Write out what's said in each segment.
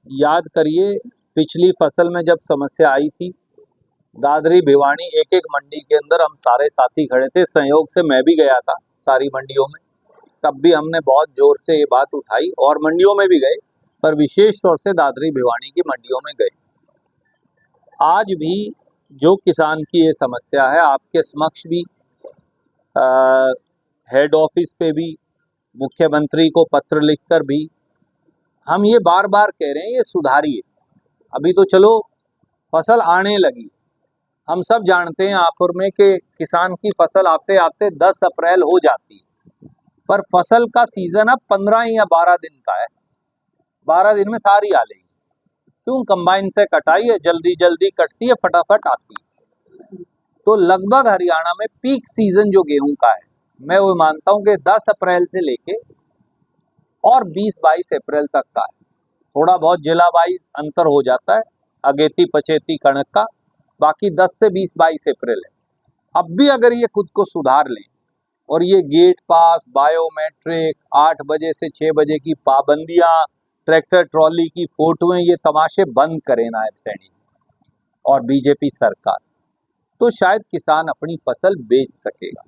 याद करिए, पिछली फसल में जब समस्या आई थी, दादरी भिवानी एक एक मंडी के अंदर हम सारे साथी खड़े थे। संयोग से मैं भी गया था सारी मंडियों में। तब भी हमने बहुत जोर से ये बात उठाई और मंडियों में भी गए, पर विशेष तौर से दादरी भिवानी की मंडियों में गए। आज भी जो किसान की ये समस्या है, आपके समक्ष भी हेड ऑफिस पे भी, मुख्यमंत्री को पत्र लिखकर भी हम ये बार बार कह रहे हैं, ये सुधारिए। अभी तो चलो फसल आने लगी, हम सब जानते हैं आखिर में कि किसान की फसल आते आते 10 अप्रैल हो जाती है, पर फसल का सीजन अब 15 या 12 दिन का है। 12 दिन में सारी आ लेगी। क्यों? कंबाइन से कटाई है, जल्दी जल्दी कटती है, फटाफट आती है। तो लगभग हरियाणा में पीक सीजन जो गेहूं का है, मैं वो मानता हूं कि 10 अप्रैल से लेके और 20-22 अप्रैल तक का है। थोड़ा बहुत जिला वाइज अंतर हो जाता है, अगेती पचेती कणक का, बाकी 10 से 20-22 अप्रैल है। अब भी अगर ये खुद को सुधार लें और ये गेट पास, बायोमेट्रिक, 8 बजे से 6 बजे की पाबंदियां, ट्रैक्टर ट्रॉली की फोटोएं, ये तमाशे बंद करें नायब सैनी और बीजेपी सरकार, तो शायद किसान अपनी फसल बेच सकेगा।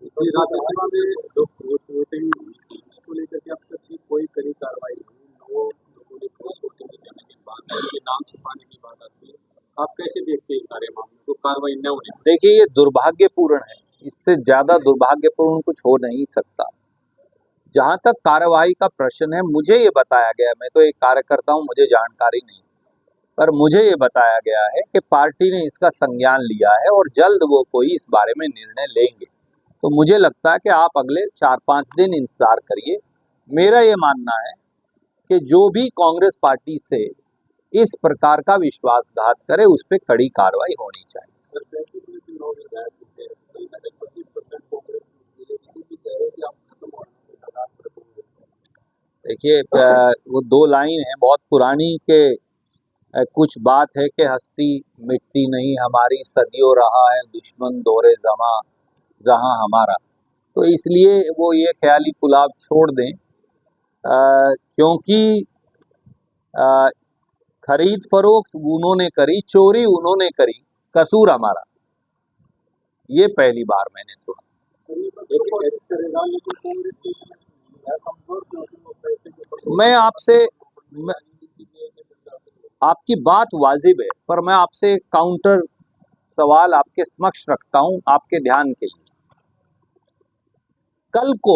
राज्यसभा में जो क्रॉस वोटिंग को लेकर के अब तक की कोई कड़ी कार्रवाई नहीं, लोगों ने क्रॉस वोटिंग करने की बात है, ये नाम छुपाने की बात आती है। आप कैसे देखते हैं इस सारे मामले को, कार्रवाई न होने? देखिए, ये दुर्भाग्यपूर्ण है, इससे ज्यादा दुर्भाग्यपूर्ण कुछ हो नहीं सकता। जहां तक कार्यवाही का प्रश्न है, मुझे ये बताया गया, मैं तो एक कार्यकर्ता हूं, मुझे जानकारी नहीं, पर मुझे ये बताया गया है कि पार्टी ने इसका संज्ञान लिया है और जल्द वो कोई इस बारे में निर्णय लेंगे। तो मुझे लगता है कि आप अगले 4-5 दिन इंतजार करिए। मेरा ये मानना है कि जो भी कांग्रेस पार्टी से इस प्रकार का विश्वासघात करे, उस पर कड़ी कार्रवाई होनी चाहिए। देखिए, वो 2 लाइन है बहुत पुरानी के, कुछ बात है कि हस्ती मिटती नहीं हमारी, सदियों रहा है दुश्मन दोरे जमा जहां हमारा। तो इसलिए वो ये ख्याली पुलाव छोड़ दें, क्योंकि खरीद फरोख्त उन्होंने करी, चोरी उन्होंने करी, कसूर हमारा। ये पहली बार मैंने सुना। मैं आपसे आपकी बात वाजिब है, पर मैं आपसे काउंटर सवाल आपके समक्ष रखता हूं, आपके ध्यान के लिए। कल को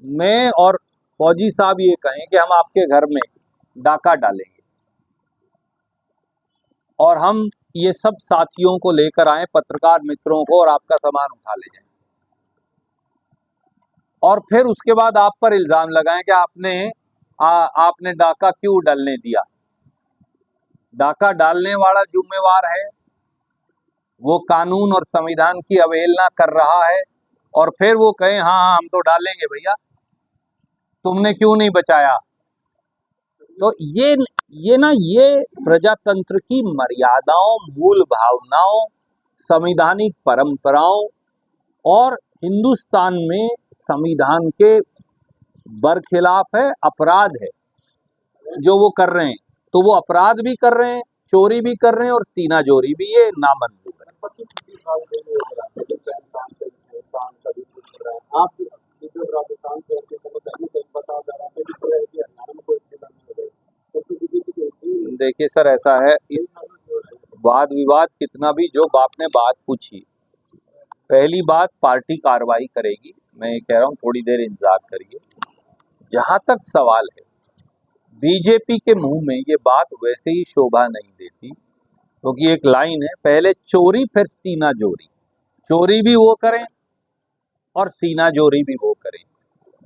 मैं और फौजी साहब ये कहें कि हम आपके घर में डाका डालेंगे और हम ये सब साथियों को लेकर आए, पत्रकार मित्रों को, और आपका सामान उठा ले जाएं, और फिर उसके बाद आप पर इल्जाम लगाएं कि आपने डाका क्यों डालने दिया। डाका डालने वाला जिम्मेवार है, वो कानून और संविधान की अवहेलना कर रहा है, और फिर वो कहें हाँ हाँ हम तो डालेंगे भैया, तुमने क्यों नहीं बचाया। तो ये प्रजातंत्र की मर्यादाओं, मूल भावनाओं, संवैधानिक परंपराओं और हिंदुस्तान में संविधान के बरखिलाफ है, अपराध है जो वो कर रहे हैं। तो वो अपराध भी कर रहे हैं, चोरी भी कर रहे हैं और सीना जोरी भी, ये नामंजूर है। देखिए सर, ऐसा है, इस वाद विवाद कितना भी, जो आपने बात पूछी, पहली बात पार्टी कार्रवाई करेगी। मैं कह रहा हूं थोड़ी देर इंतजार करिए। जहां तक सवाल है, बीजेपी के मुंह में ये बात वैसे ही शोभा नहीं देती, क्योंकि एक लाइन है, पहले चोरी फिर सीना जोरी। चोरी भी वो करें और सीना जोरी भी वो करें,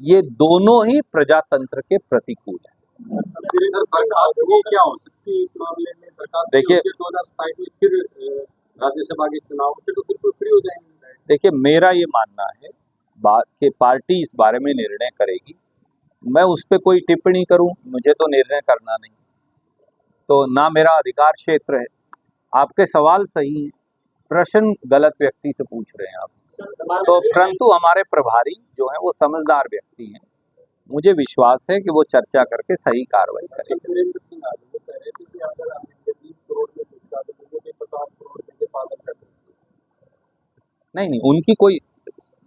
ये दोनों ही प्रजातंत्र के प्रतिकूल है। क्या हो सकती है इस मामले में? देखिए, 2027 में फिर राज्यसभा के चुनाव फिर तो बिल्कुल फ्री हो जाएंगे। देखिए, मेरा ये मानना है कि पार्टी इस बारे में निर्णय करेगी। मैं उस पर कोई टिप्पणी करूं, मुझे तो निर्णय करना नहीं, तो ना मेरा अधिकार क्षेत्र है। आपके सवाल सही हैं, प्रश्न गलत व्यक्ति से पूछ रहे हैं आप। तो परंतु हमारे प्रभारी जो हैं वो समझदार व्यक्ति हैं, मुझे विश्वास है कि वो चर्चा करके सही कार्रवाई करें। सुरेंद्र सिंह आगे वो कह रहे थे कि अगर हम 20 करोड़ में गुटखा देंगे तो 50 करोड़ देंगे पालन कर देंगे। नहीं, उनकी कोई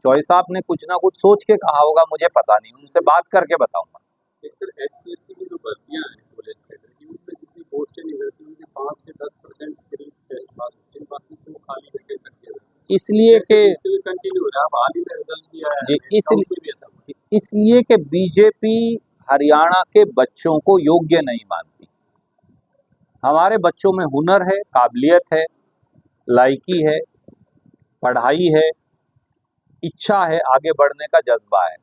चॉइस, आपने कुछ ना कुछ सोच के कहा होगा, मुझे पता नहीं, उनसे बात करके बताऊंगा। एक सर एचपीएससी की जो भर्तियां हैं कॉलेज कैडर की, उनमें जितनी पोस्टें निकलती हैं उनके 5 से 10% करीब टेस्ट पास होते हैं, बाकी तो खाली वैकेंट रखे हुए हैं। इसलिए कि कंटिन्यू हो रहा है। अब हाल ही में रिजल्ट भी आया जी, है, साउथ में भी ऐसा हुआ है। इसलिए कि बीजेपी हरियाणा के बच्चों को योग्य नहीं मानती। हमारे बच्चों में हुनर है, काबिलियत है, लायकी है, पढ़ाई है, इच्छा है, आगे बढ़ने का जज्बा है।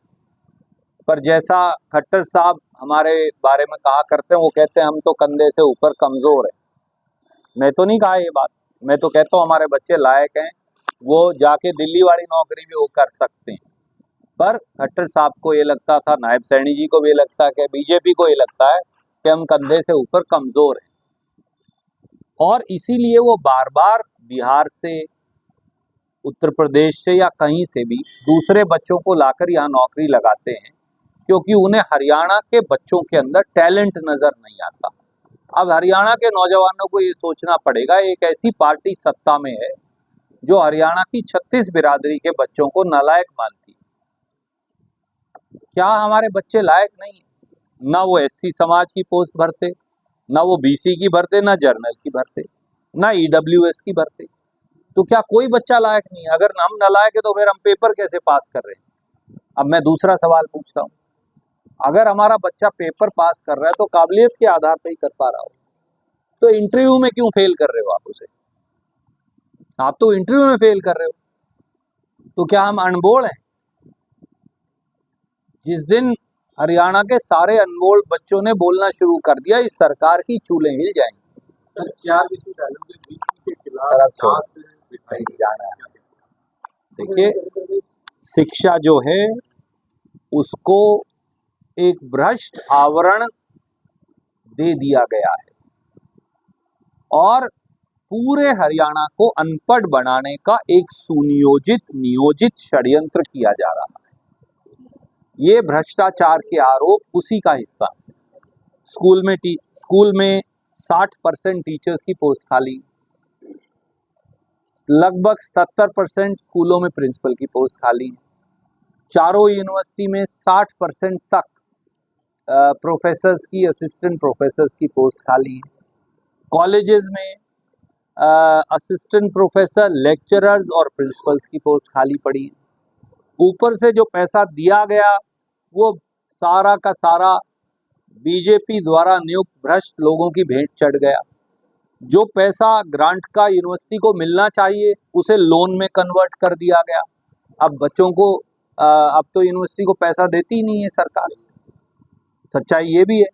पर जैसा खट्टर साहब हमारे बारे में कहा करते हैं, वो कहते हैं हम तो कंधे से ऊपर कमजोर है। मैं तो नहीं कहा ये बात, मैं तो कहता हूँ हमारे बच्चे लायक हैं, वो जाके दिल्ली वाली नौकरी भी वो कर सकते हैं। पर खट्टर साहब को ये लगता था, नायब सैनी जी को भी ये लगता है, कि बीजेपी को ये लगता है कि हम कंधे से ऊपर कमजोर हैं, और इसीलिए वो बार बार बिहार से, उत्तर प्रदेश से या कहीं से भी दूसरे बच्चों को लाकर यहाँ नौकरी लगाते हैं, क्योंकि उन्हें हरियाणा के बच्चों के अंदर टैलेंट नजर नहीं आता। अब हरियाणा के नौजवानों को ये सोचना पड़ेगा, एक ऐसी पार्टी सत्ता में है जो हरियाणा की 36 बिरादरी के बच्चों को नालायक मानती है। क्या हमारे बच्चे लायक नहीं है? ना वो एससी समाज की पोस्ट भरते, ना वो बीसी की भरते, ना जर्नल की भरते, ना ईडब्ल्यूएस की भरते। तो क्या कोई बच्चा लायक नहीं है? अगर हम नालायक है तो फिर हम पेपर कैसे पास कर रहे हैं? अब मैं दूसरा सवाल पूछता हूँ, अगर हमारा बच्चा पेपर पास कर रहा है तो काबिलियत के आधार पर ही कर पा रहा हो, तो इंटरव्यू में क्यों फेल कर रहे हो आप उसे? आप तो इंटरव्यू में फेल कर रहे हो, तो क्या हम अनबोल हैं? जिस दिन हरियाणा के सारे अनमोल बच्चों ने बोलना शुरू कर दिया, इस सरकार की चूल्हे हिल जाएंगी। सर 4 विश्वविद्यालयों के बीसी के खिलाफ जाना है। देखिए, शिक्षा जो है उसको एक भ्रष्ट आवरण दे दिया गया है, और पूरे हरियाणा को अनपढ़ बनाने का एक सुनियोजित नियोजित षड्यंत्र किया जा रहा है। ये भ्रष्टाचार के आरोप उसी का हिस्सा है। स्कूल में 60% टीचर्स की पोस्ट खाली, लगभग 70% स्कूलों में प्रिंसिपल की पोस्ट खाली, चारों यूनिवर्सिटी में 60% तक प्रोफेसर्स की, असिस्टेंट प्रोफेसर्स की पोस्ट खाली है। कॉलेजेस में असिस्टेंट प्रोफेसर, लेक्चरर्स और प्रिंसिपल्स की पोस्ट खाली पड़ी है। ऊपर से जो पैसा दिया गया वो सारा का सारा बीजेपी द्वारा नियुक्त भ्रष्ट लोगों की भेंट चढ़ गया। जो पैसा ग्रांट का यूनिवर्सिटी को मिलना चाहिए उसे लोन में कन्वर्ट कर दिया गया। अब बच्चों को अब तो यूनिवर्सिटी को पैसा देती ही नहीं है सरकार, सच्चाई ये भी है,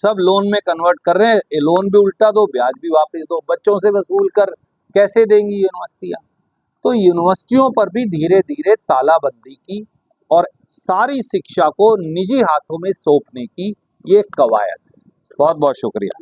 सब लोन में कन्वर्ट कर रहे हैं। ये लोन भी उल्टा दो, ब्याज भी वापस दो, बच्चों से वसूल कर कैसे देंगी यूनिवर्सिटियां? तो यूनिवर्सिटियों पर भी धीरे धीरे तालाबंदी की और सारी शिक्षा को निजी हाथों में सौंपने की ये कवायद है। बहुत बहुत शुक्रिया।